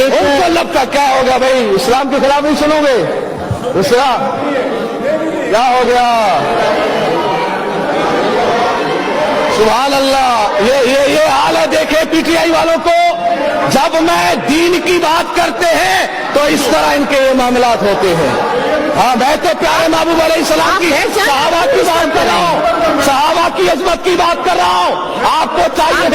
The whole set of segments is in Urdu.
ان کو لب کا کیا ہوگا بھائی؟ اسلام کے خلاف نہیں سنو گے؟ اسلام کیا ہو گیا؟ سبحان اللہ، یہ حال ہے. دیکھے پی ٹی آئی والوں کو، جب میں دین کی بات کرتے ہیں تو اس طرح ان کے یہ معاملات ہوتے ہیں. ہاں میں تو پیارے محبوب علیہ السلام کی صحابہ کی بات کر رہا ہوں، صحابہ کی عظمت کی بات کر رہا ہوں. آپ کو چاہیے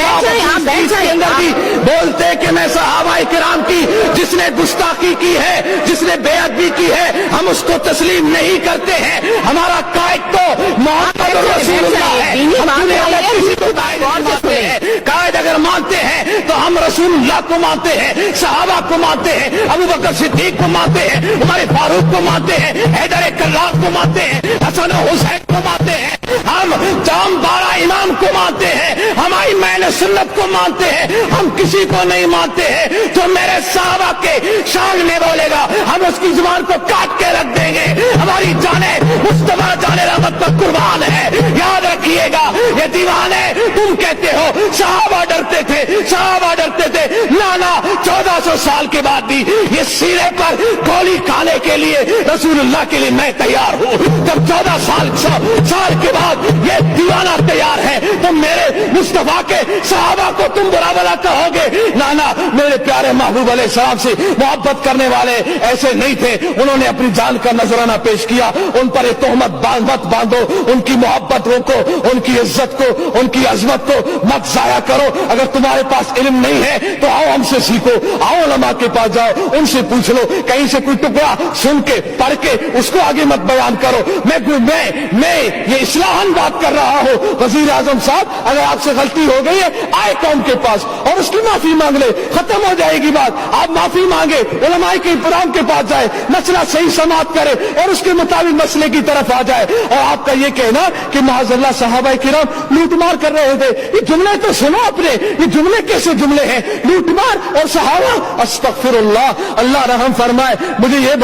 کے اندر بھی بولتے کہ میں صحابہ کرام کی جس نے گستاخی کی ہے، جس نے بے ادبی کی ہے، ہم اس کو تسلیم نہیں کرتے ہیں. ہمارا قائد تو محمد رسول اللہ ہے. ہم دنیا میں کسی کو قائد نہیں مانتے ہیں. قائد اگر مانتے ہیں تو ہم رسول اللہ کو مانتے ہیں، صحابہ کو مانتے ہیں، ابو بکر صدیق کو مانتے ہیں، عمر فاروق کو مانتے ہیں، حیدر کلاب کو مانتے ہیں، حسن و حسین کو مانتے ہیں، ہم جام 12 امام کو مانتے ہیں، ہم ائمہ سنت کو مانتے ہیں. ہم کسی کو نہیں مانتے ہیں. تو میرے صحابہ کے شان میں بولے گا ہم اس کی زبان کو کاٹ کے رکھ دیں گے. ہماری جانیں مصطفیٰ جان رحمت پر قربان ہے. یاد رکھیے گا یہ دیوانے تم کہتے ہو صحابہ ڈرتے تھے، صحابہ ڈرتے تھے. لانا 1400 سال کے بعد بھی یہ سینے پر گولی کھانے کے لیے رسول اللہ کے لیے میں تیار ہوں. جب 14 سال کے بعد یہ دیوانہ تیار ہے تو میرے مصطفیٰ کے صحابہ کو تم برا بلا کہو گے؟ لانا میرے پیارے محبوب علیہ السلام سے محبت کرنے والے ایسے نہیں تھے. انہوں نے اپنی جان کا نذرانہ پیش کیا. ان پر یہ تہمت مت باندھو. ان کی محبت روکو، ان کی عزت کو، ان کی عظمت کو مت ضائع کرو. اگر تمہارے پاس علم نہیں ہے تو آؤ ہم سے سیکھو، آؤ علماء کے پاس جاؤ، ان سے پوچھ لو. کہیں سے کوئی ٹکڑا سن کے پڑھ کے اس کو آگے مت بیان کرو. میں یہ اصلاحاً بات کر رہا ہوں. وزیر اعظم صاحب اگر آپ سے غلطی ہو گئی ہے آئے قوم کے پاس اور اس کی معافی مانگ لے، ختم ہو جائے گی بات. آپ معافی مانگے، علماء کے احترام کے پاس جائے، مسئلہ صحیح سماعت کرے اور اس کے مطابق مسئلے کی طرف آ جائے. اور آپ کا یہ کہنا کہ معاذ اللہ صحابہ کرام لوٹ مار کر رہے تھے، یہ جملے تو سنو اپنے. یہ جملے کیسے جملے ہیں؟ لوٹ مار اور صحابہ، استغفر اللہ. اللہ رحم فرمائے. مجھے یہ